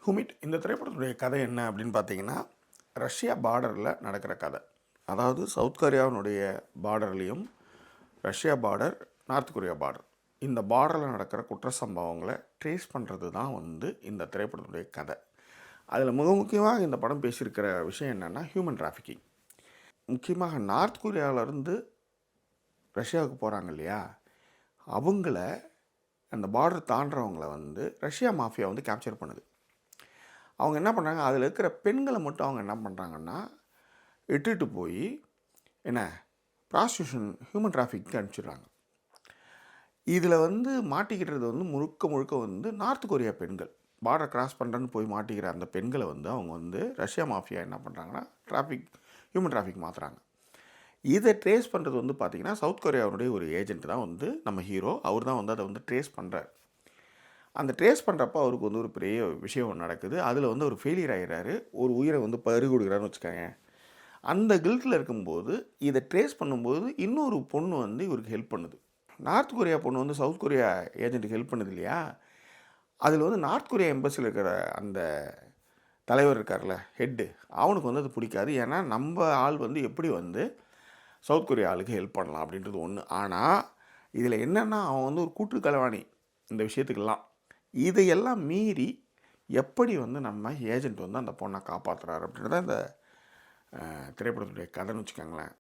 ஹுமிட் இந்த திரைப்படத்துடைய கதை என்ன அப்படின்னு பார்த்தீங்கன்னா, ரஷ்யா பார்டரில் நடக்கிற கதை. அதாவது சவுத் கொரியாவினுடைய பார்டர்லேயும், Russia border, North Korea border. இந்த பார்டரில் நடக்கிற குற்ற சம்பவங்களை ட்ரேஸ் பண்ணுறது தான் இந்த திரைப்படத்துடைய கதை. அதில் மிக முக்கியமாக இந்த படம் பேசியிருக்கிற விஷயம் என்னென்னா ஹியூமன் டிராஃபிக்கிங். முக்கியமாக நார்த் கொரியாவிலேருந்து ரஷ்யாவுக்கு போகிறாங்க இல்லையா, அவங்கள அந்த பார்டர் தாண்டுறவங்கள ரஷ்யா மாஃபியா கேப்சர் பண்ணுது. அவங்க என்ன பண்ணுறாங்க, அதில் இருக்கிற பெண்களை மட்டும் அவங்க என்ன பண்ணுறாங்கன்னா, இட்டுட்டு போய் என்ன ப்ராஸ்டியூஷன் ஹியூமன் டிராஃபிக்கு அனுப்பிச்சிடுறாங்க. இதில் மாட்டிக்கிட்டது முழுக்க முழுக்க நார்த் கொரியா பெண்கள். பார்டர் கிராஸ் பண்ணுறேன்னு போய் மாட்டிக்கிற அந்த பெண்களை அவங்க ரஷ்யா மாஃபியா என்ன பண்ணுறாங்கன்னா ஹியூமன் டிராஃபிக் மாற்றுறாங்க. இதை ட்ரேஸ் பண்ணுறது பார்த்திங்கன்னா சவுத் கொரியாவுடைய ஒரு ஏஜென்ட் தான் நம்ம ஹீரோ. அவர் தான் அதை ட்ரேஸ் பண்ணுறார். அந்த ட்ரேஸ் பண்ணுறப்ப அவருக்கு ஒரு பெரிய விஷயம் நடக்குது. அதில் அவர் ஃபெயிலியர் ஆகிறாரு. ஒரு உயிரை பறி கொடுக்குறாருன்னு வச்சுக்கோங்க. அந்த கில்ட்டில் இருக்கும்போது இதை ட்ரேஸ் பண்ணும்போது இன்னொரு பொண்ணு இவருக்கு ஹெல்ப் பண்ணுது. நார்த் கொரியா பொண்ணு சவுத் கொரியா ஏஜென்ட்டுக்கு ஹெல்ப் பண்ணுது இல்லையா, அதில் நார்த் கொரியா எம்பசியில் இருக்கிற அந்த தலைவர் இருக்கார்ல, ஹெட்டு, அவனுக்கு அது பிடிக்காது. ஏன்னா நம்ம ஆள் எப்படி சவுத் கொரியா ஆளுக்கு ஹெல்ப் பண்ணலாம் அப்படின்றது ஒன்று. ஆனால் இதில் என்னென்னா அவன் ஒரு கூட்டு களவாணி இந்த விஷயத்துக்கெல்லாம். இதையெல்லாம் மீறி எப்படி நம்ம ஏஜென்ட் அந்த பொண்ணை காப்பாற்றுறாரு அப்படின்றத இந்த திரைப்படத்துடைய கதைன்னு வச்சுக்கோங்களேன்.